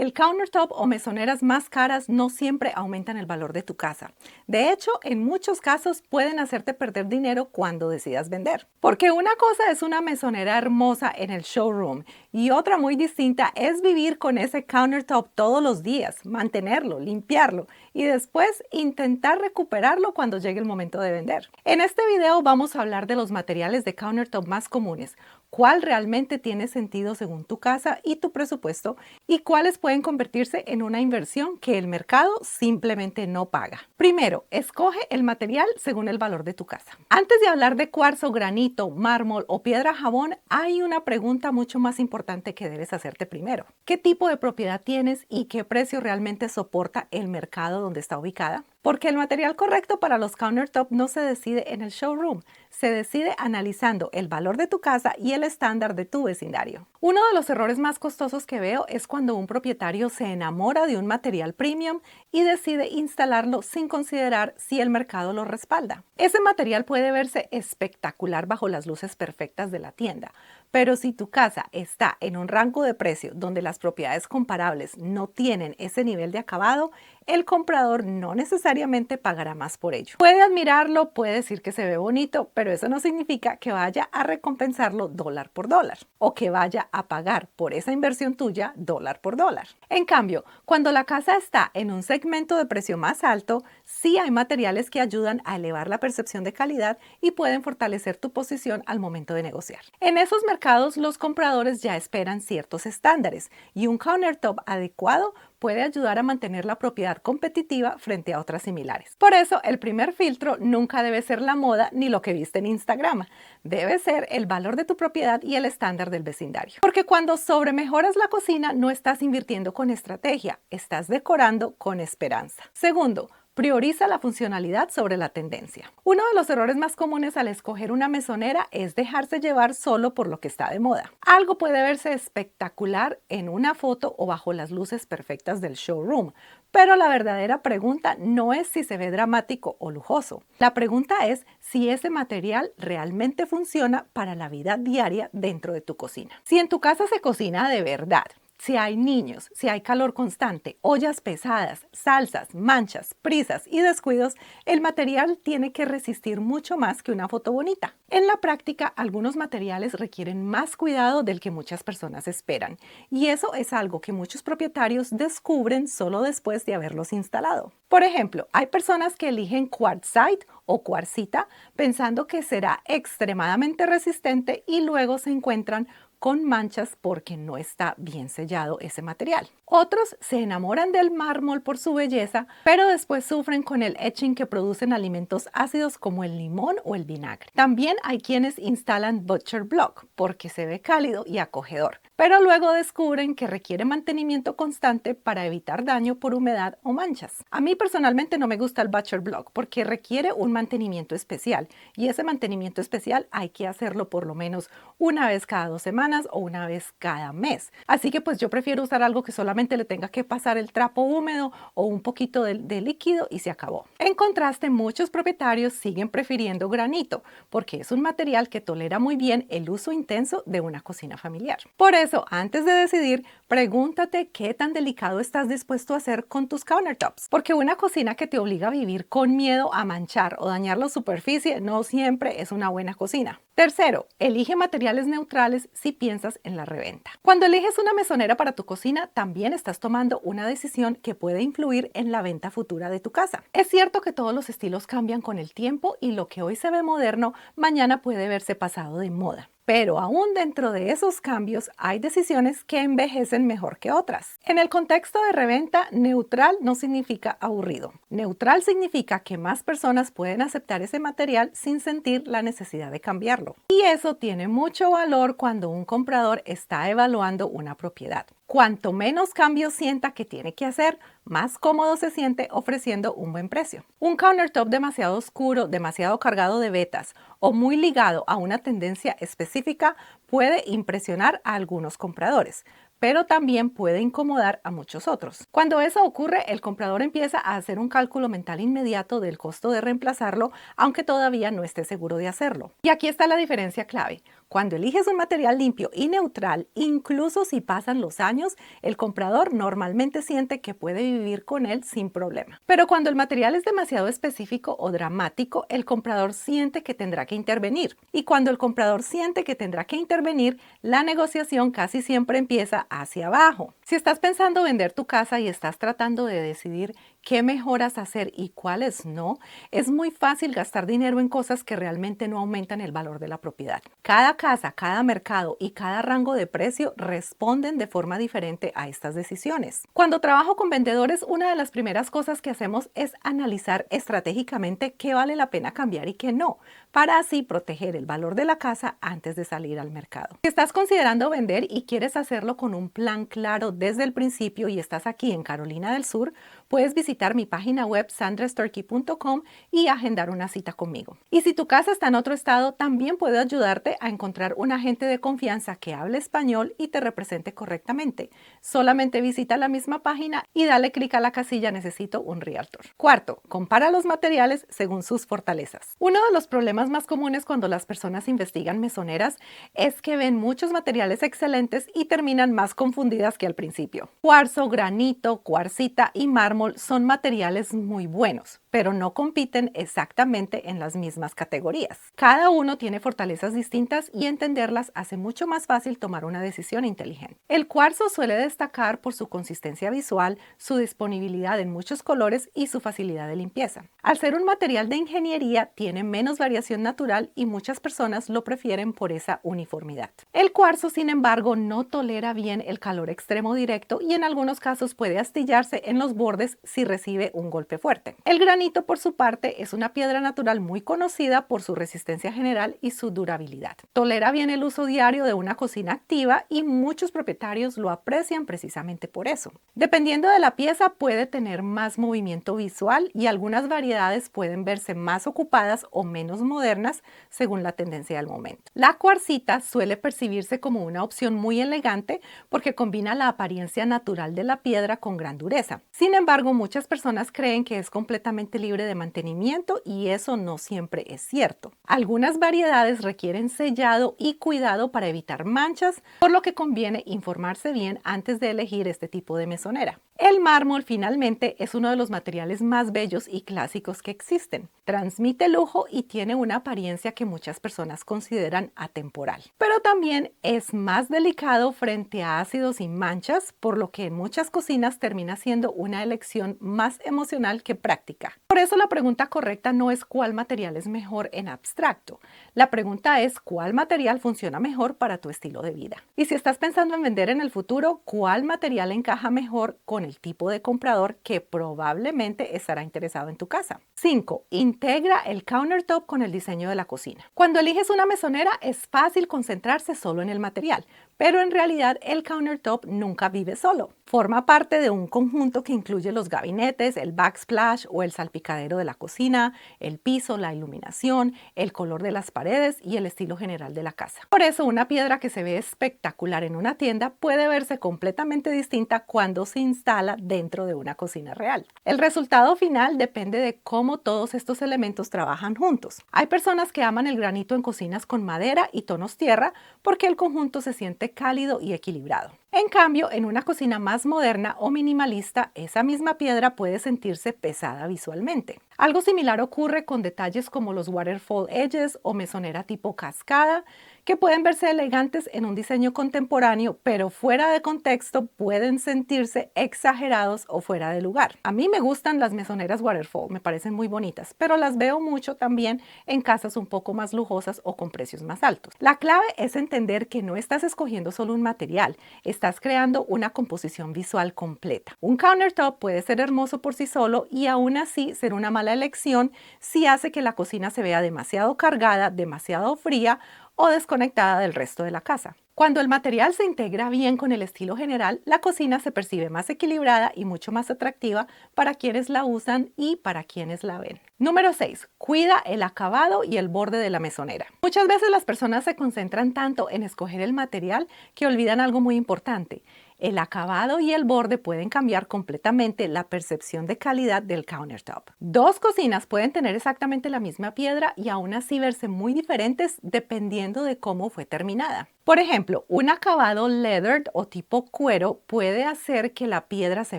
El countertop o mesoneras más caras no siempre aumentan el valor de tu casa. De hecho, en muchos casos pueden hacerte perder dinero cuando decidas vender. Porque una cosa es una mesonera hermosa en el showroom y otra muy distinta es vivir con ese countertop todos los días, mantenerlo, limpiarlo y después intentar recuperarlo cuando llegue el momento de vender. En este video vamos a hablar de los materiales de countertop más comunes, cuál realmente tiene sentido según tu casa y tu presupuesto y cuáles pueden convertirse en una inversión que el mercado simplemente no paga. Primero, escoge el material según el valor de tu casa. Antes de hablar de cuarzo, granito, mármol o piedra jabón, hay una pregunta mucho más importante que debes hacerte primero. ¿Qué tipo de propiedad tienes y qué precio realmente soporta el mercado donde está ubicada? Porque el material correcto para los countertop no se decide en el showroom, se decide analizando el valor de tu casa y el estándar de tu vecindario. Uno de los errores más costosos que veo es cuando un propietario se enamora de un material premium y decide instalarlo sin considerar si el mercado lo respalda. Ese material puede verse espectacular bajo las luces perfectas de la tienda, pero si tu casa está en un rango de precio donde las propiedades comparables no tienen ese nivel de acabado, el comprador no necesariamente pagará más por ello. Puede admirarlo, puede decir que se ve bonito, pero eso no significa que vaya a recompensarlo dólar por dólar o que vaya a pagar por esa inversión tuya dólar por dólar. En cambio, cuando la casa está en un segmento de precio más alto, sí hay materiales que ayudan a elevar la percepción de calidad y pueden fortalecer tu posición al momento de negociar. En esos mercados, los compradores ya esperan ciertos estándares y un countertop adecuado puede ayudar a mantener la propiedad competitiva frente a otras similares. Por eso, el primer filtro nunca debe ser la moda ni lo que viste en Instagram. Debe ser el valor de tu propiedad y el estándar del vecindario. Porque cuando sobremejoras la cocina, no estás invirtiendo con estrategia, estás decorando con esperanza. Segundo, prioriza la funcionalidad sobre la tendencia. Uno de los errores más comunes al escoger una mesonera es dejarse llevar solo por lo que está de moda. Algo puede verse espectacular en una foto o bajo las luces perfectas del showroom, pero la verdadera pregunta no es si se ve dramático o lujoso. La pregunta es si ese material realmente funciona para la vida diaria dentro de tu cocina. Si en tu casa se cocina de verdad, si hay niños, si hay calor constante, ollas pesadas, salsas, manchas, prisas y descuidos, el material tiene que resistir mucho más que una foto bonita. En la práctica, algunos materiales requieren más cuidado del que muchas personas esperan, y eso es algo que muchos propietarios descubren solo después de haberlos instalado. Por ejemplo, hay personas que eligen quartzite o cuarcita pensando que será extremadamente resistente y luego se encuentran con manchas porque no está bien sellado ese material. Otros se enamoran del mármol por su belleza, pero después sufren con el etching que producen alimentos ácidos como el limón o el vinagre. También hay quienes instalan butcher block porque se ve cálido y acogedor, pero luego descubren que requiere mantenimiento constante para evitar daño por humedad o manchas. A mí personalmente no me gusta el butcher block porque requiere un mantenimiento especial y ese mantenimiento especial hay que hacerlo por lo menos una vez cada 2 semanas o una vez cada mes. Así que pues yo prefiero usar algo que solamente le tenga que pasar el trapo húmedo o un poquito de líquido y se acabó. En contraste, muchos propietarios siguen prefiriendo granito porque es un material que tolera muy bien el uso intenso de una cocina familiar. Por eso, antes de decidir, pregúntate qué tan delicado estás dispuesto a hacer con tus countertops, porque una cocina que te obliga a vivir con miedo a manchar o dañar la superficie no siempre es una buena cocina. Tercero, elige materiales neutrales si piensas en la reventa. Cuando eliges una mesonera para tu cocina, también estás tomando una decisión que puede influir en la venta futura de tu casa. Es cierto que todos los estilos cambian con el tiempo y lo que hoy se ve moderno, mañana puede verse pasado de moda. Pero aún dentro de esos cambios hay decisiones que envejecen mejor que otras. En el contexto de reventa, neutral no significa aburrido. Neutral significa que más personas pueden aceptar ese material sin sentir la necesidad de cambiarlo. Y eso tiene mucho valor cuando un comprador está evaluando una propiedad. Cuanto menos cambios sienta que tiene que hacer, más cómodo se siente ofreciendo un buen precio. Un countertop demasiado oscuro, demasiado cargado de vetas o muy ligado a una tendencia específica puede impresionar a algunos compradores, pero también puede incomodar a muchos otros. Cuando eso ocurre, el comprador empieza a hacer un cálculo mental inmediato del costo de reemplazarlo, aunque todavía no esté seguro de hacerlo. Y aquí está la diferencia clave. Cuando eliges un material limpio y neutral, incluso si pasan los años, el comprador normalmente siente que puede vivir con él sin problema. Pero cuando el material es demasiado específico o dramático, el comprador siente que tendrá que intervenir. Y cuando el comprador siente que tendrá que intervenir, la negociación casi siempre empieza hacia abajo. Si estás pensando vender tu casa y estás tratando de decidir qué mejoras hacer y cuáles no, es muy fácil gastar dinero en cosas que realmente no aumentan el valor de la propiedad. Cada casa, cada mercado y cada rango de precio responden de forma diferente a estas decisiones. Cuando trabajo con vendedores, una de las primeras cosas que hacemos es analizar estratégicamente qué vale la pena cambiar y qué no, para así proteger el valor de la casa antes de salir al mercado. Si estás considerando vender y quieres hacerlo con un plan claro desde el principio y estás aquí en Carolina del Sur, puedes visitar mi página web sandrasturkey.com y agendar una cita conmigo. Y si tu casa está en otro estado, también puedo ayudarte a encontrar un agente de confianza que hable español y te represente correctamente. Solamente visita la misma página y dale clic a la casilla Necesito un Realtor. Cuarto, compara los materiales según sus fortalezas. Uno de los problemas más comunes cuando las personas investigan mesoneras es que ven muchos materiales excelentes y terminan más confundidas que al principio. Cuarzo, granito, cuarcita y mármol son materiales muy buenos, pero no compiten exactamente en las mismas categorías. Cada uno tiene fortalezas distintas y entenderlas hace mucho más fácil tomar una decisión inteligente. El cuarzo suele destacar por su consistencia visual, su disponibilidad en muchos colores y su facilidad de limpieza. Al ser un material de ingeniería, tiene menos variación natural y muchas personas lo prefieren por esa uniformidad. El cuarzo, sin embargo, no tolera bien el calor extremo directo y en algunos casos puede astillarse en los bordes si recibe un golpe fuerte. El granito, por su parte, es una piedra natural muy conocida por su resistencia general y su durabilidad. Tolera bien el uso diario de una cocina activa y muchos propietarios lo aprecian precisamente por eso. Dependiendo de la pieza, puede tener más movimiento visual y algunas variedades pueden verse más ocupadas o menos modernas según la tendencia del momento. La cuarcita suele percibirse como una opción muy elegante porque combina la apariencia natural de la piedra con gran dureza. Sin embargo, muchas personas creen que es completamente libre de mantenimiento y eso no siempre es cierto. Algunas variedades requieren sellado y cuidado para evitar manchas, por lo que conviene informarse bien antes de elegir este tipo de mesonera. El mármol, finalmente, es uno de los materiales más bellos y clásicos que existen. Transmite lujo y tiene una apariencia que muchas personas consideran atemporal. Pero también es más delicado frente a ácidos y manchas, por lo que en muchas cocinas termina siendo una elección más emocional que práctica. Por eso la pregunta correcta no es cuál material es mejor en abstracto. La pregunta es cuál material funciona mejor para tu estilo de vida. Y si estás pensando en vender en el futuro, ¿cuál material encaja mejor con el tipo de comprador que probablemente estará interesado en tu casa? 5. Integra el countertop con el diseño de la cocina. Cuando eliges una mesonera es fácil concentrarse solo en el material, pero en realidad el countertop nunca vive solo. Forma parte de un conjunto que incluye los gabinetes, el backsplash o el salpicadero de la cocina, el piso, la iluminación, el color de las paredes y el estilo general de la casa. Por eso una piedra que se ve espectacular en una tienda puede verse completamente distinta cuando se instala dentro de una cocina real. El resultado final depende de cómo todos estos elementos trabajan juntos. Hay personas que aman el granito en cocinas con madera y tonos tierra porque el conjunto se siente cálido y equilibrado. En cambio, en una cocina más moderna o minimalista, esa misma piedra puede sentirse pesada visualmente. Algo similar ocurre con detalles como los waterfall edges o mesonera tipo cascada, que pueden verse elegantes en un diseño contemporáneo, pero fuera de contexto pueden sentirse exagerados o fuera de lugar. A mí me gustan las mesoneras waterfall, me parecen muy bonitas, pero las veo mucho también en casas un poco más lujosas o con precios más altos. La clave es entender que no estás escogiendo solo un material, estás creando una composición visual completa. Un countertop puede ser hermoso por sí solo y aún así ser una mala elección si hace que la cocina se vea demasiado cargada, demasiado fría o desconectada del resto de la casa. Cuando el material se integra bien con el estilo general, la cocina se percibe más equilibrada y mucho más atractiva para quienes la usan y para quienes la ven. Número 6. Cuida el acabado y el borde de la mesonera. Muchas veces las personas se concentran tanto en escoger el material que olvidan algo muy importante. El acabado y el borde pueden cambiar completamente la percepción de calidad del countertop. Dos cocinas pueden tener exactamente la misma piedra y aún así verse muy diferentes dependiendo de cómo fue terminada. Por ejemplo, un acabado leathered o tipo cuero puede hacer que la piedra se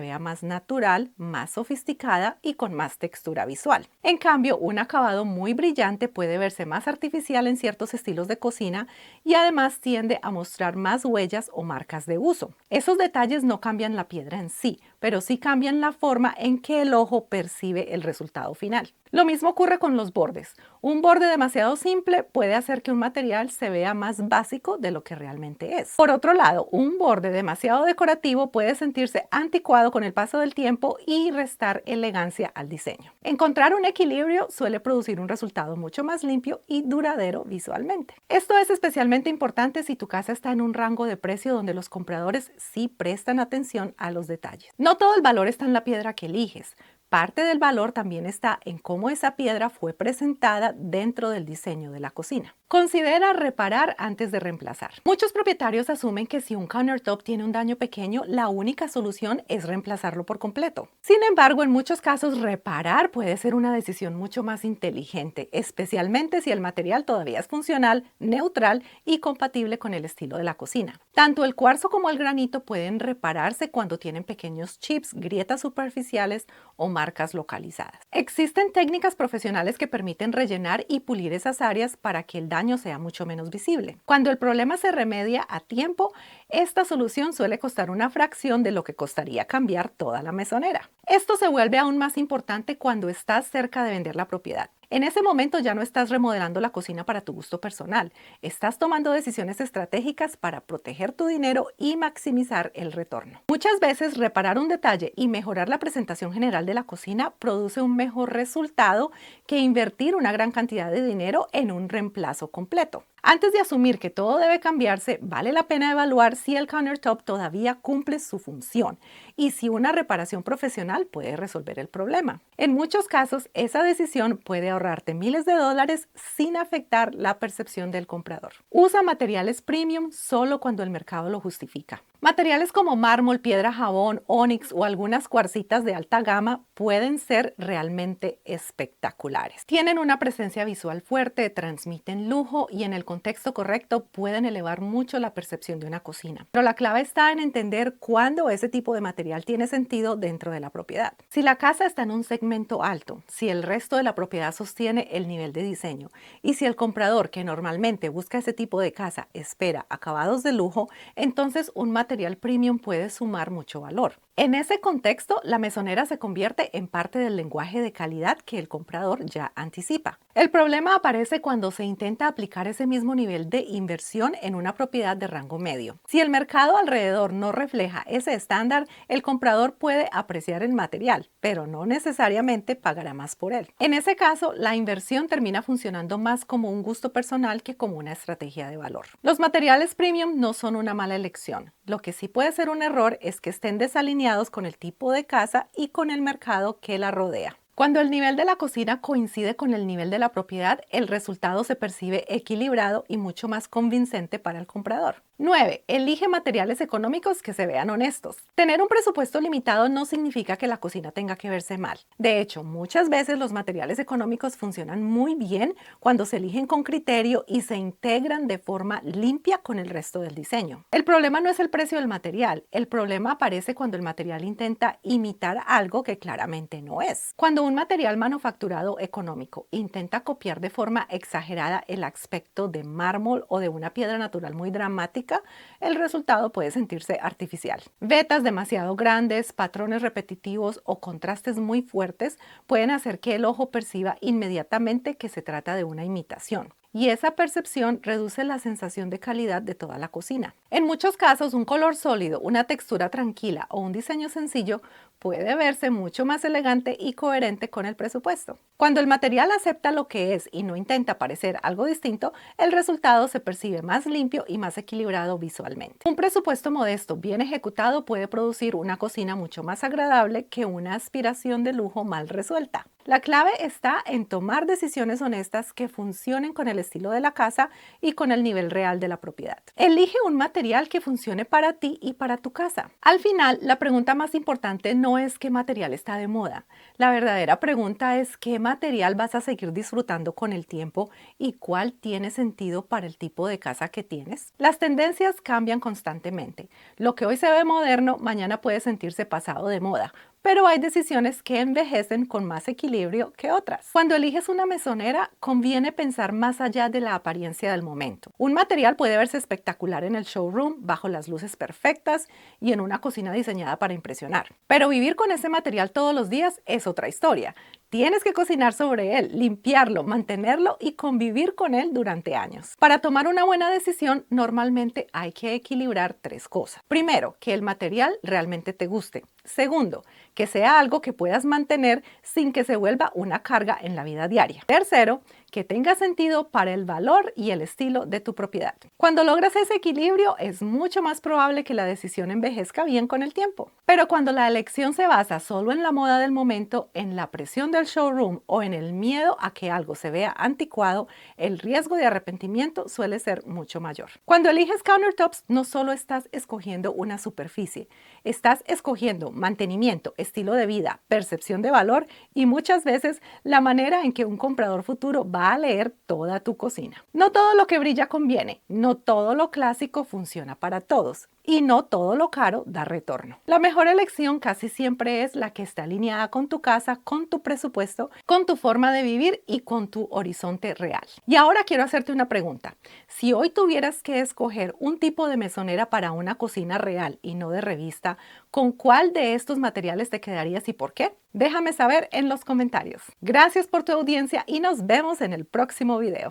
vea más natural, más sofisticada y con más textura visual. En cambio, un acabado muy brillante puede verse más artificial en ciertos estilos de cocina y además tiende a mostrar más huellas o marcas de uso. Esos detalles no cambian la piedra en sí, pero sí cambian la forma en que el ojo percibe el resultado final. Lo mismo ocurre con los bordes. Un borde demasiado simple puede hacer que un material se vea más básico de lo que realmente es. Por otro lado, un borde demasiado decorativo puede sentirse anticuado con el paso del tiempo y restar elegancia al diseño. Encontrar un equilibrio suele producir un resultado mucho más limpio y duradero visualmente. Esto es especialmente importante si tu casa está en un rango de precio donde los compradores sí prestan atención a los detalles. No todo el valor está en la piedra que eliges. Parte del valor también está en cómo esa piedra fue presentada dentro del diseño de la cocina. Considera reparar antes de reemplazar. Muchos propietarios asumen que si un countertop tiene un daño pequeño, la única solución es reemplazarlo por completo. Sin embargo, en muchos casos, reparar puede ser una decisión mucho más inteligente, especialmente si el material todavía es funcional, neutral y compatible con el estilo de la cocina. Tanto el cuarzo como el granito pueden repararse cuando tienen pequeños chips, grietas superficiales o marcas localizadas. Existen técnicas profesionales que permiten rellenar y pulir esas áreas para que el daño sea mucho menos visible. Cuando el problema se remedia a tiempo, esta solución suele costar una fracción de lo que costaría cambiar toda la mesonera. Esto se vuelve aún más importante cuando estás cerca de vender la propiedad. En ese momento ya no estás remodelando la cocina para tu gusto personal, estás tomando decisiones estratégicas para proteger tu dinero y maximizar el retorno. Muchas veces reparar un detalle y mejorar la presentación general de la cocina produce un mejor resultado que invertir una gran cantidad de dinero en un reemplazo completo. Antes de asumir que todo debe cambiarse, vale la pena evaluar si el countertop todavía cumple su función y si una reparación profesional puede resolver el problema. En muchos casos, esa decisión puede ahorrarte miles de dólares sin afectar la percepción del comprador. Usa materiales premium solo cuando el mercado lo justifica. Materiales como mármol, piedra jabón, ónix o algunas cuarcitas de alta gama pueden ser realmente espectaculares. Tienen una presencia visual fuerte, transmiten lujo y en el contexto correcto pueden elevar mucho la percepción de una cocina. Pero la clave está en entender cuándo ese tipo de material tiene sentido dentro de la propiedad. Si la casa está en un segmento alto, si el resto de la propiedad sostiene el nivel de diseño y si el comprador que normalmente busca ese tipo de casa espera acabados de lujo, entonces un material premium puede sumar mucho valor. En ese contexto, la mesonera se convierte en parte del lenguaje de calidad que el comprador ya anticipa. El problema aparece cuando se intenta aplicar ese mismo nivel de inversión en una propiedad de rango medio. Si el mercado alrededor no refleja ese estándar, el comprador puede apreciar el material, pero no necesariamente pagará más por él. En ese caso, la inversión termina funcionando más como un gusto personal que como una estrategia de valor. Los materiales premium no son una mala elección. Lo que sí puede ser un error es que estén desalineados con el tipo de casa y con el mercado que la rodea. Cuando el nivel de la cocina coincide con el nivel de la propiedad, el resultado se percibe equilibrado y mucho más convincente para el comprador. 9. Elige materiales económicos que se vean honestos. Tener un presupuesto limitado no significa que la cocina tenga que verse mal. De hecho, muchas veces los materiales económicos funcionan muy bien cuando se eligen con criterio y se integran de forma limpia con el resto del diseño. El problema no es el precio del material, el problema aparece cuando el material intenta imitar algo que claramente no es. Cuando un material manufacturado económico intenta copiar de forma exagerada el aspecto de mármol o de una piedra natural muy dramática, el resultado puede sentirse artificial. Vetas demasiado grandes, patrones repetitivos o contrastes muy fuertes pueden hacer que el ojo perciba inmediatamente que se trata de una imitación. Y esa percepción reduce la sensación de calidad de toda la cocina. En muchos casos, un color sólido, una textura tranquila o un diseño sencillo puede verse mucho más elegante y coherente con el presupuesto. Cuando el material acepta lo que es y no intenta parecer algo distinto, el resultado se percibe más limpio y más equilibrado visualmente. Un presupuesto modesto bien ejecutado puede producir una cocina mucho más agradable que una aspiración de lujo mal resuelta. La clave está en tomar decisiones honestas que funcionen con el estilo de la casa y con el nivel real de la propiedad. Elige un material que funcione para ti y para tu casa. Al final, la pregunta más importante no es qué material está de moda. La verdadera pregunta es qué material vas a seguir disfrutando con el tiempo y cuál tiene sentido para el tipo de casa que tienes. Las tendencias cambian constantemente. Lo que hoy se ve moderno, mañana puede sentirse pasado de moda. Pero hay decisiones que envejecen con más equilibrio que otras. Cuando eliges una mesonera, conviene pensar más allá de la apariencia del momento. Un material puede verse espectacular en el showroom, bajo las luces perfectas y en una cocina diseñada para impresionar. Pero vivir con ese material todos los días es otra historia. Tienes que cocinar sobre él, limpiarlo, mantenerlo y convivir con él durante años. Para tomar una buena decisión, normalmente hay que equilibrar tres cosas. Primero, que el material realmente te guste. Segundo, que sea algo que puedas mantener sin que se vuelva una carga en la vida diaria. Tercero, que tenga sentido para el valor y el estilo de tu propiedad. Cuando logras ese equilibrio, es mucho más probable que la decisión envejezca bien con el tiempo. Pero cuando la elección se basa solo en la moda del momento, en la presión del showroom o en el miedo a que algo se vea anticuado, el riesgo de arrepentimiento suele ser mucho mayor. Cuando eliges countertops, no solo estás escogiendo una superficie, estás escogiendo mantenimiento, estilo de vida, percepción de valor y muchas veces la manera en que un comprador futuro va a leer toda tu cocina. No todo lo que brilla conviene, no todo lo clásico funciona para todos y no todo lo caro da retorno. La mejor elección casi siempre es la que está alineada con tu casa, con tu presupuesto, con tu forma de vivir y con tu horizonte real. Y ahora quiero hacerte una pregunta. Si hoy tuvieras que escoger un tipo de mesonera para una cocina real y no de revista, ¿con cuál de estos materiales te quedarías y por qué? Déjame saber en los comentarios. Gracias por tu audiencia y nos vemos en el próximo video.